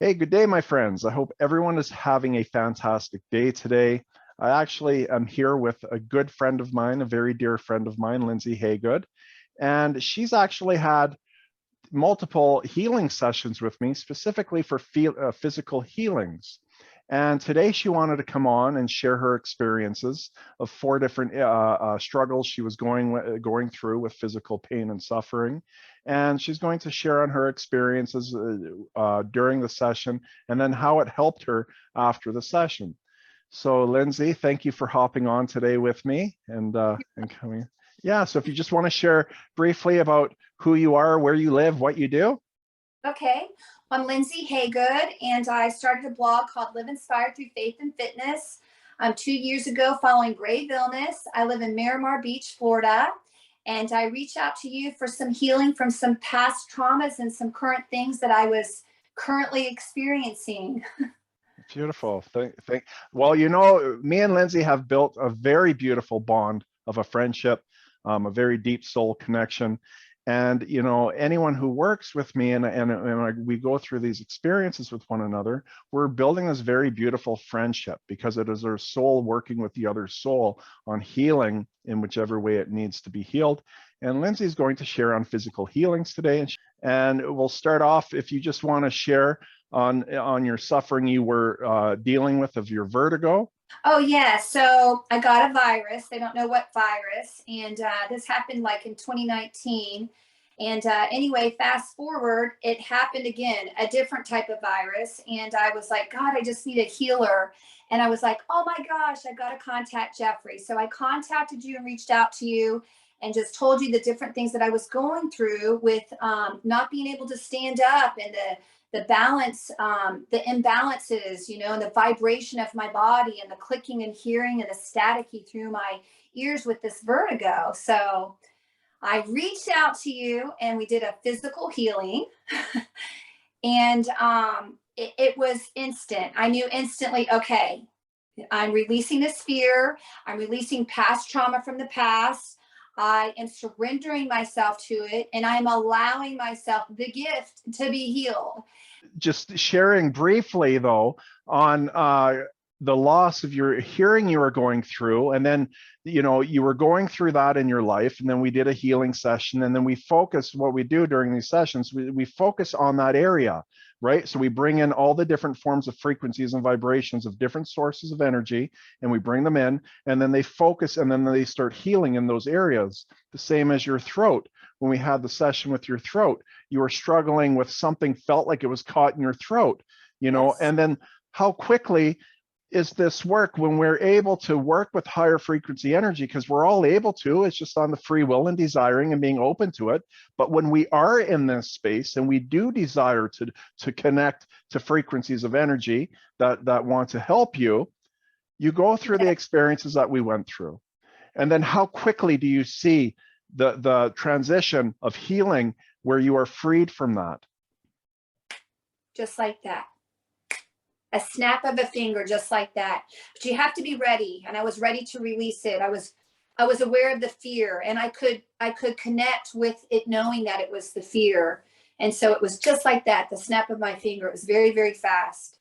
Hey, good day, my friends. I hope everyone is having a fantastic day today. I actually am here with a good friend of mine, a very dear friend of mine, Lindsey Haygood, and she's actually had multiple healing sessions with me, specifically for physical healings. And today she wanted to come on and share her experiences of four different struggles she was going through with physical pain and suffering. And she's going to share on her experiences during the session and then how it helped her after the session. So Lindsey, thank you for hopping on today with me and coming. Yeah, so if you just want to share briefly about who you are, where you live, what you do. Okay, I'm Lindsey Haygood, and I started a blog called Live Inspired Through Faith and Fitness 2 years ago following grave illness. I live in Miramar Beach, Florida, and I reached out to you for some healing from some past traumas and some current things that I was currently experiencing. Beautiful. Well, you know, me and Lindsey have built a very beautiful bond of a friendship, a very deep soul connection. And, you know, anyone who works with me and we go through these experiences with one another, we're building this very beautiful friendship because it is our soul working with the other soul on healing in whichever way it needs to be healed. And Lindsey's going to share on physical healings today. And we'll start off if you just want to share on your suffering you were dealing with of your vertigo. Oh, yeah. So I got a virus. They don't know what virus. And this happened like in 2019. And anyway, fast forward, it happened again, a different type of virus. And I was like, God, I just need a healer. And I was like, oh my gosh, I got to contact Jeffrey. So I contacted you and reached out to you and just told you the different things that I was going through with not being able to stand up and the balance, the imbalances, and the vibration of my body and the clicking and hearing and the staticky through my ears with this vertigo. So I reached out to you and we did a physical healing. And it was instant. I knew instantly, okay, I'm releasing this fear. I'm releasing past trauma from the past. I am surrendering myself to it and I'm allowing myself the gift to be healed. Just sharing briefly though on the loss of your hearing you were going through, and then you were going through that in your life, and then we did a healing session, and then we focus what we do during these sessions, we focus on that area, right? So we bring in all the different forms of frequencies and vibrations of different sources of energy, and we bring them in, and then they focus, and then they start healing in those areas. The same as your throat. When we had the session with your throat, you were struggling with something, felt like it was caught in your throat, Yes. and then how quickly is this work when we're able to work with higher frequency energy, because we're all able to, it's just on the free will and desiring and being open to it. But when we are in this space and we do desire to connect to frequencies of energy that want to help you, you go through the experiences that we went through. And then how quickly do you see the transition of healing where you are freed from that? Just like that. A snap of a finger, just like that. But you have to be ready. And I was ready to release it. I was aware of the fear and I could connect with it knowing that it was the fear. And so it was just like that, the snap of my finger. It was very, very fast.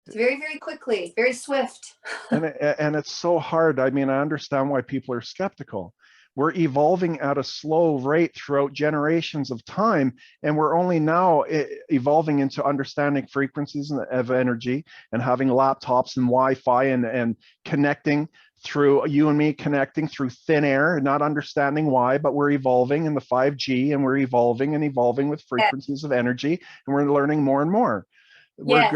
It's very, very quickly, very swift. And it's so hard. I mean, I understand why people are skeptical. We're evolving at a slow rate throughout generations of time, and we're only now evolving into understanding frequencies of energy and having laptops and Wi-Fi and connecting through, you and me connecting through thin air, not understanding why, but we're evolving in the 5G, and we're evolving and evolving with Yes. frequencies of energy, and we're learning more and more. Yes.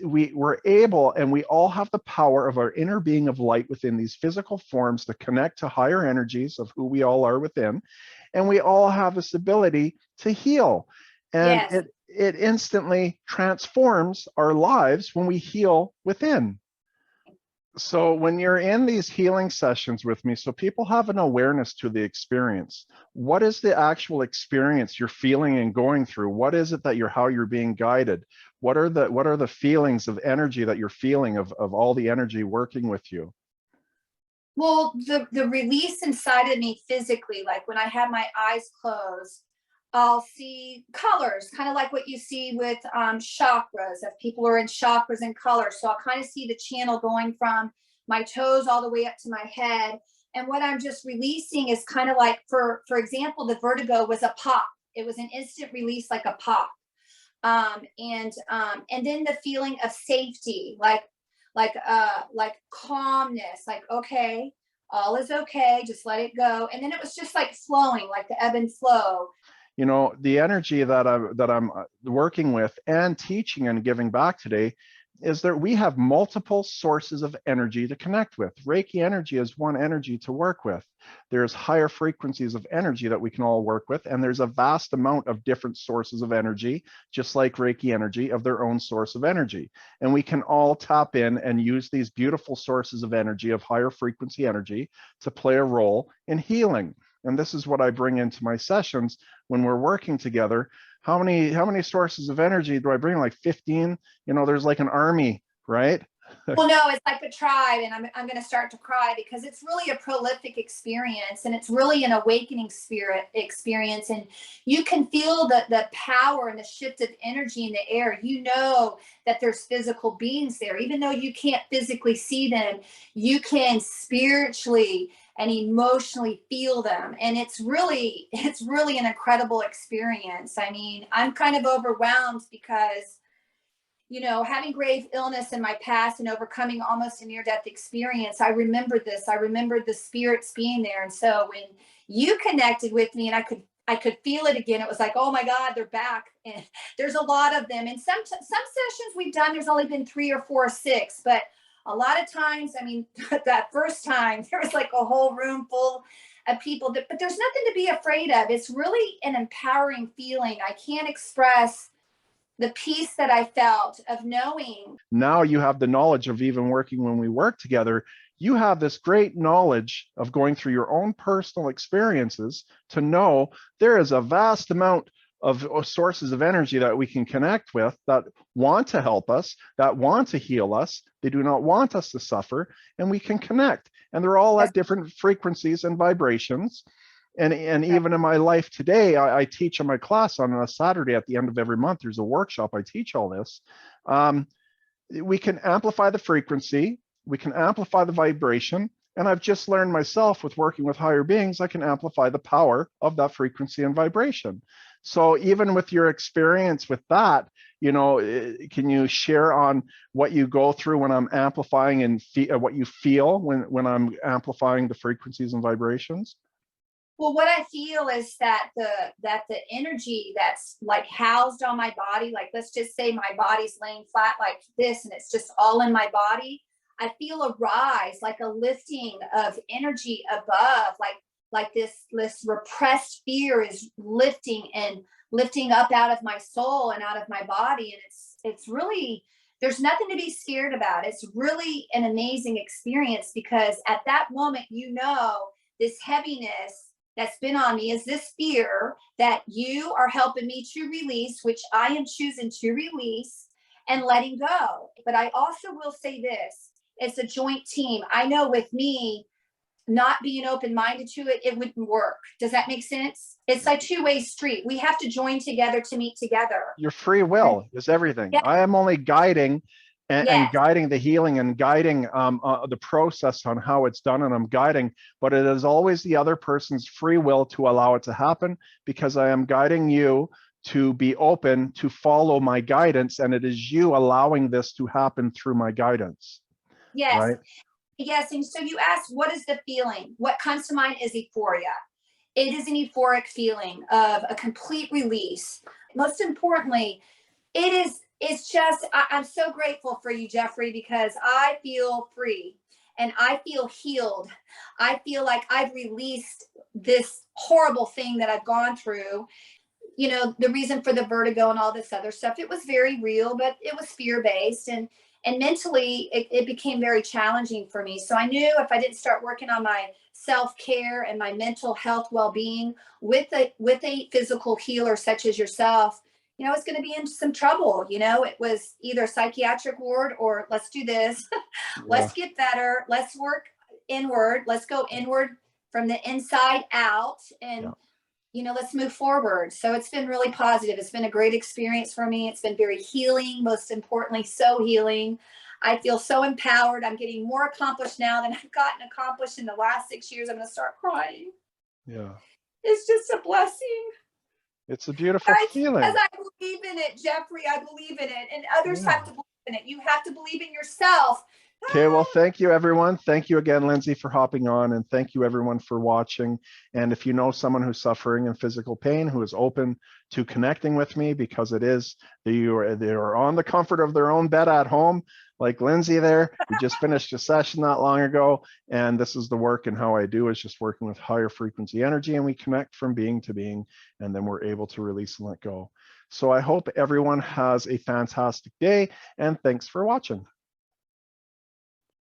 We're able, and we all have the power of our inner being of light within these physical forms to connect to higher energies of who we all are within, and we all have this ability to heal, and Yes. it instantly transforms our lives when we heal within. So when you're in these healing sessions with me, so people have an awareness to the experience. What is the actual experience you're feeling and going through? What is it that how you're being guided? What are the feelings of energy that you're feeling of all the energy working with you? Well, the release inside of me physically, like when I had my eyes closed, I'll see colors, kind of like what you see with chakras, if people are in chakras and colors. So I'll kind of see the channel going from my toes all the way up to my head. And what I'm just releasing is kind of like, for example, the vertigo was a pop. It was an instant release, like a pop. And then the feeling of safety, like calmness, like, okay, all is okay, just let it go. And then it was just like flowing, like the ebb and flow. You know, the energy that I'm working with and teaching and giving back today is that we have multiple sources of energy to connect with. Reiki energy is one energy to work with. There's higher frequencies of energy that we can all work with, and there's a vast amount of different sources of energy, just like Reiki energy, of their own source of energy. And we can all tap in and use these beautiful sources of energy, of higher frequency energy, to play a role in healing. And this is what I bring into my sessions when we're working together. How many sources of energy do I bring? Like 15? You know, there's like an army, right? Well, no, it's like a tribe, and I'm going to start to cry because it's really a prolific experience, and it's really an awakening spirit experience, and you can feel the power and the shift of energy in the air. You know that there's physical beings there, even though you can't physically see them. You can spiritually and emotionally feel them, and it's really an incredible experience. I mean, I'm kind of overwhelmed because, you know, having grave illness in my past and overcoming almost a near-death experience, I remembered this. I remembered the spirits being there. And so when you connected with me and I could feel it again, it was like, oh my God, they're back. And there's a lot of them. And some sessions we've done, there's only been 3 or 4 or 6, but a lot of times, I mean, that first time there was like a whole room full of people, but there's nothing to be afraid of. It's really an empowering feeling. I can't express the peace that I felt of knowing. Now you have the knowledge of even working when we work together. You have this great knowledge of going through your own personal experiences to know there is a vast amount of sources of energy that we can connect with, that want to help us, that want to heal us. They do not want us to suffer, and we can connect. And they're all at different frequencies and vibrations. And even in my life today, I teach in my class on a Saturday at the end of every month. There's a workshop. I teach all this. We can amplify the frequency. We can amplify the vibration. And I've just learned myself with working with higher beings, I can amplify the power of that frequency and vibration. So even with your experience with that, you know, can you share on what you go through when I'm amplifying and what you feel when I'm amplifying the frequencies and vibrations? Well, what I feel is that the energy that's like housed on my body, like let's just say my body's laying flat like this and it's just all in my body. I feel a rise, like a lifting of energy above, like this repressed fear is lifting and lifting up out of my soul and out of my body. And it's really, there's nothing to be scared about. It's really an amazing experience because at that moment, you know, this heaviness that's been on me is this fear that you are helping me to release, which I am choosing to release and letting go. But I also will say this, it's a joint team. I know with me not being open-minded to it, it wouldn't work. Does that make sense? It's a two-way street. We have to join together to meet together. Your free will is everything. Yes. I am only guiding and Yes. guiding the healing and guiding the process on how it's done, and I'm guiding, but it is always the other person's free will to allow it to happen, because I am guiding you to be open to follow my guidance, and it is you allowing this to happen through my guidance. Yes. Right? Yes. And so you asked, what is the feeling? What comes to mind is euphoria. It is an euphoric feeling of a complete release. Most importantly, it's just, I'm so grateful for you, Jeffrey, because I feel free and I feel healed. I feel like I've released this horrible thing that I've gone through. You know, the reason for the vertigo and all this other stuff, it was very real, but it was fear-based, and mentally it became very challenging for me. So I knew if I didn't start working on my self-care and my mental health well-being with a physical healer such as yourself, you know, I was going to be in some trouble. You know, it was either psychiatric ward or let's do this. Let's get better. Let's work inward. Let's go inward from the inside out. And let's move forward. So it's been really positive. It's been a great experience for me. It's been very healing, most importantly, so healing. I feel so empowered. I'm getting more accomplished now than I've gotten accomplished in the last 6 years. I'm going to start crying. Yeah. It's just a blessing. It's a beautiful feeling. Because I believe in it, Jeffrey. I believe in it. And others Yeah. have to believe in it. You have to believe in yourself. Okay, well, thank you, everyone. Thank you again, Lindsey, for hopping on, and thank you, everyone, for watching. And if you know someone who's suffering in physical pain, who is open to connecting with me, because they are on the comfort of their own bed at home, like Lindsey there. We just finished a session not long ago, and this is the work and how I do is just working with higher frequency energy, and we connect from being to being, and then we're able to release and let go. So I hope everyone has a fantastic day, and thanks for watching.